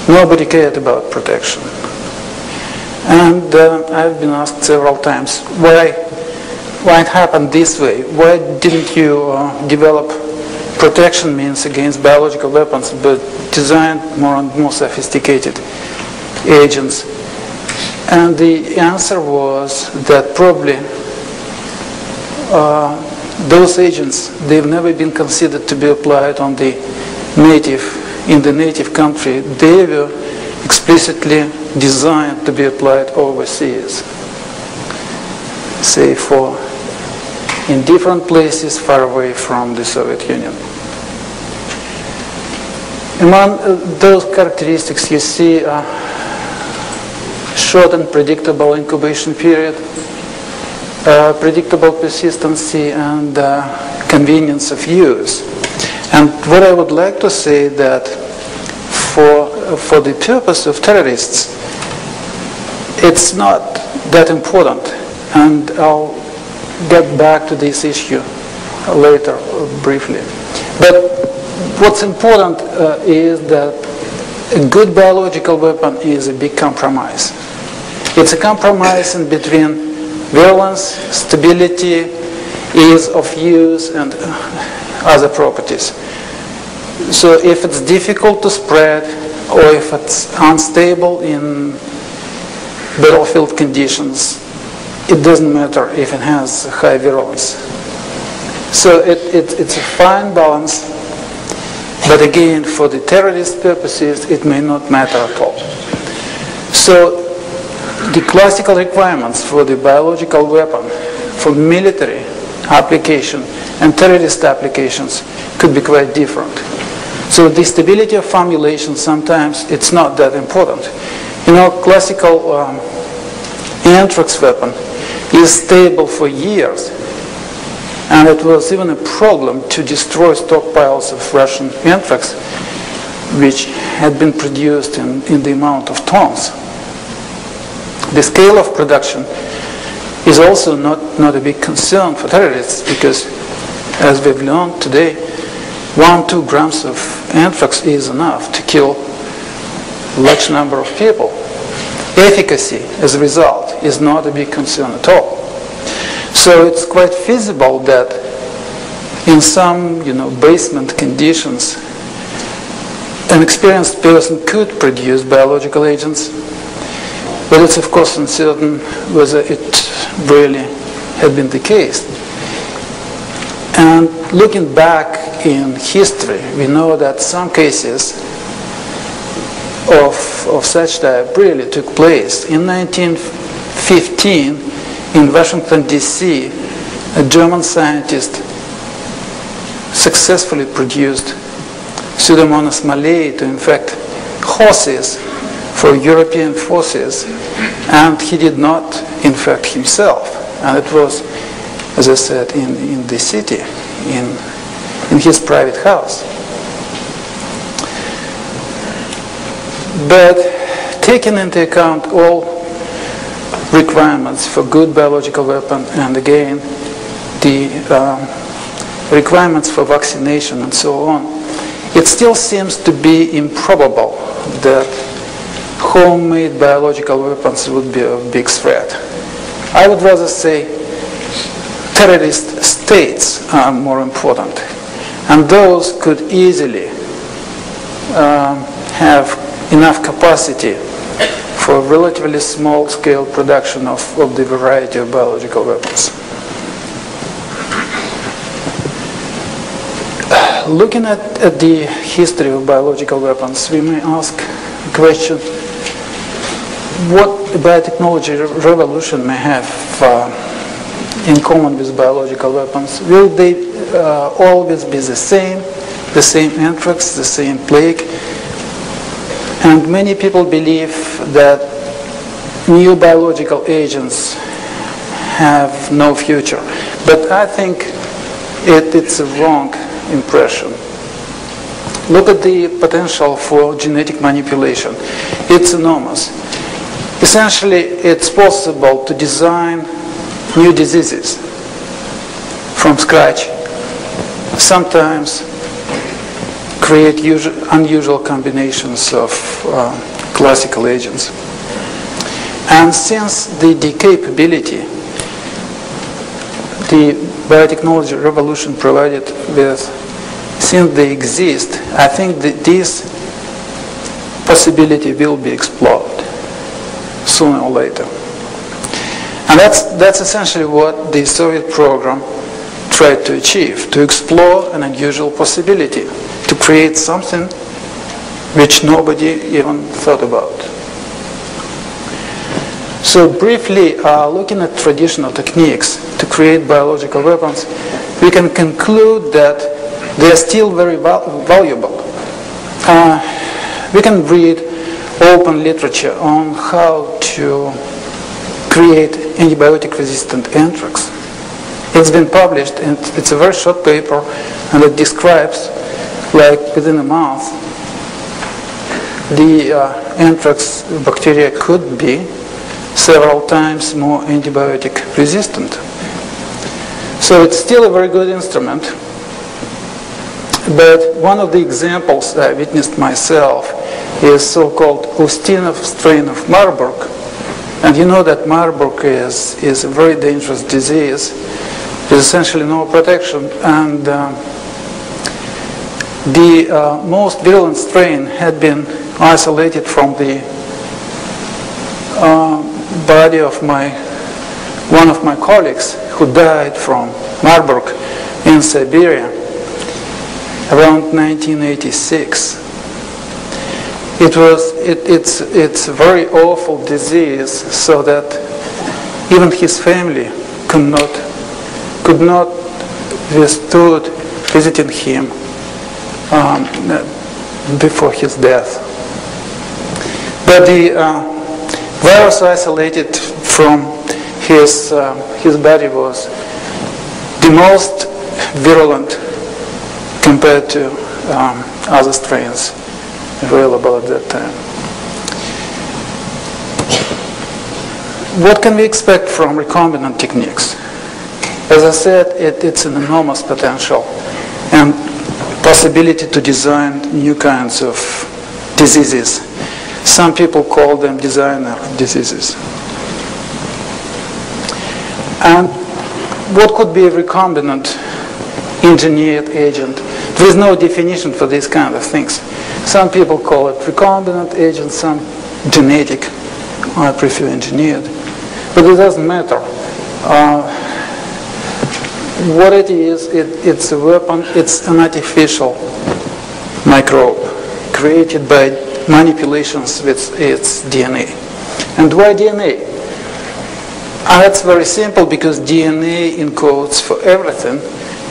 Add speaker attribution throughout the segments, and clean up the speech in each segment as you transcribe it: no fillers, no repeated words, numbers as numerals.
Speaker 1: Nobody cared about protection. And I've been asked several times, why it happened this way? Why didn't you develop protection means against biological weapons, but design more and more sophisticated agents? And the answer was that probably those agents, they've never been considered to be applied on the in the native country. They were explicitly designed to be applied overseas, say in different places far away from the Soviet Union. Among those characteristics you see short and predictable incubation period, predictable persistency, and convenience of use. And what I would like to say that for the purpose of terrorists, it's not that important. And I'll get back to this issue later briefly. But what's important is that a good biological weapon is a big compromise. It's a compromise in between virulence, stability, ease of use, and other properties. So if it's difficult to spread, or if it's unstable in battlefield conditions, it doesn't matter if it has high virulence. So it's a fine balance, but again, for the terrorist purposes, it may not matter at all. So the classical requirements for the biological weapon for military application and terrorist applications could be quite different. So the stability of formulation, sometimes it's not that important. You know, classical anthrax weapon is stable for years, and it was even a problem to destroy stockpiles of Russian anthrax, which had been produced in the amount of tons. The scale of production is also not a big concern for terrorists, because as we've learned today, 1-2 grams of anthrax is enough to kill a large number of people. Efficacy, as a result, is not a big concern at all. So it's quite feasible that in some, basement conditions, an experienced person could produce biological agents, but it's of course uncertain whether it really had been the case. And looking back in history, we know that some cases of such type really took place. In 1915, in Washington, D.C., a German scientist successfully produced Pseudomonas malei to infect horses for European forces, and he did not infect himself. And it was, as I said, in the city, in his private house. But taking into account all requirements for good biological weapon, and again, the requirements for vaccination and so on, it still seems to be improbable that homemade biological weapons would be a big threat. I would rather say terrorist states are more important, and those could easily have enough capacity for relatively small scale production of the variety of biological weapons. Looking at the history of biological weapons, we may ask a question: what a biotechnology revolution may have in common with biological weapons? Will they always be the same anthrax, the same plague? And many people believe that new biological agents have no future. But I think it's a wrong impression. Look at the potential for genetic manipulation. It's enormous. Essentially, it's possible to design new diseases from scratch, sometimes create unusual combinations of classical agents. And since the decapability, the biotechnology revolution provided with, since they exist, I think that this possibility will be explored sooner or later. And that's essentially what the Soviet program tried to achieve, to explore an unusual possibility, to create something which nobody even thought about. So briefly, looking at traditional techniques to create biological weapons, we can conclude that they are still very valuable. We can read open literature on how to create antibiotic-resistant anthrax. It's been published, and it's a very short paper, and it describes, like within a month, the anthrax bacteria could be several times more antibiotic resistant. So it's still a very good instrument. But one of the examples I witnessed myself is so-called Ustinov strain of Marburg. And you know that Marburg is a very dangerous disease. There's essentially no protection. And the most virulent strain had been isolated from the body of one of my colleagues who died from Marburg in Siberia around 1986. It's a very awful disease, so that even his family could not withstood visiting him before his death. But the virus isolated from his body was the most virulent compared to other strains available at that time. What can we expect from recombinant techniques? As I said, it's an enormous potential and possibility to design new kinds of diseases. Some people call them designer diseases. And what could be a recombinant engineered agent? There is no definition for these kind of things. Some people call it recombinant agent, some genetic. I prefer engineered. But it doesn't matter. What it is, it's a weapon, it's an artificial microbe created by manipulations with its DNA. And why DNA? That's very simple, because DNA encodes for everything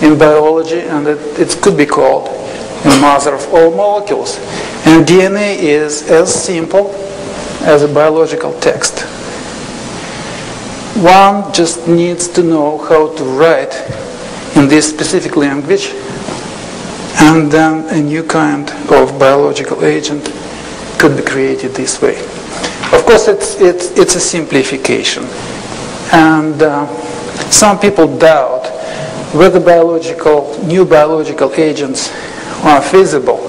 Speaker 1: in biology, and it could be called a mother of all molecules. And DNA is as simple as a biological text. One just needs to know how to write in this specific language, and then a new kind of biological agent could be created this way. Of course, it's a simplification. And some people doubt whether new biological agents are feasible.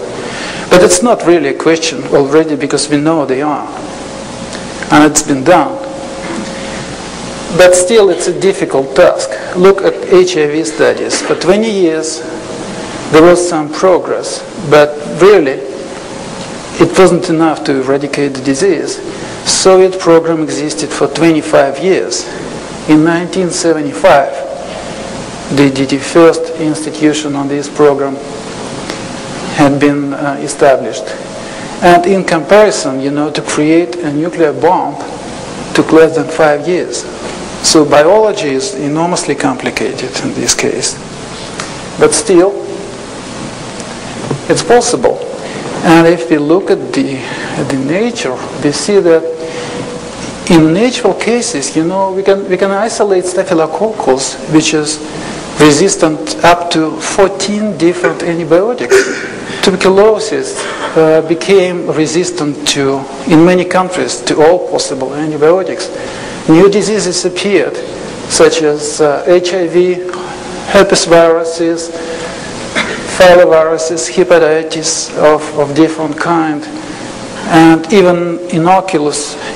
Speaker 1: But it's not really a question already, because we know they are. And it's been done. But still, it's a difficult task. Look at HIV studies. For 20 years, there was some progress, but really, it wasn't enough to eradicate the disease. Soviet program existed for 25 years. In 1975, the first institution on this program had been established. And in comparison, to create a nuclear bomb took less than 5 years. So biology is enormously complicated in this case. But still, it's possible. And if we look at the nature, we see that in natural cases, we can isolate Staphylococcus, which is resistant up to 14 different antibiotics. Tuberculosis became resistant to, in many countries, to all possible antibiotics. New diseases appeared, such as HIV, herpes viruses, filoviruses, hepatitis of different kind, and even innocuous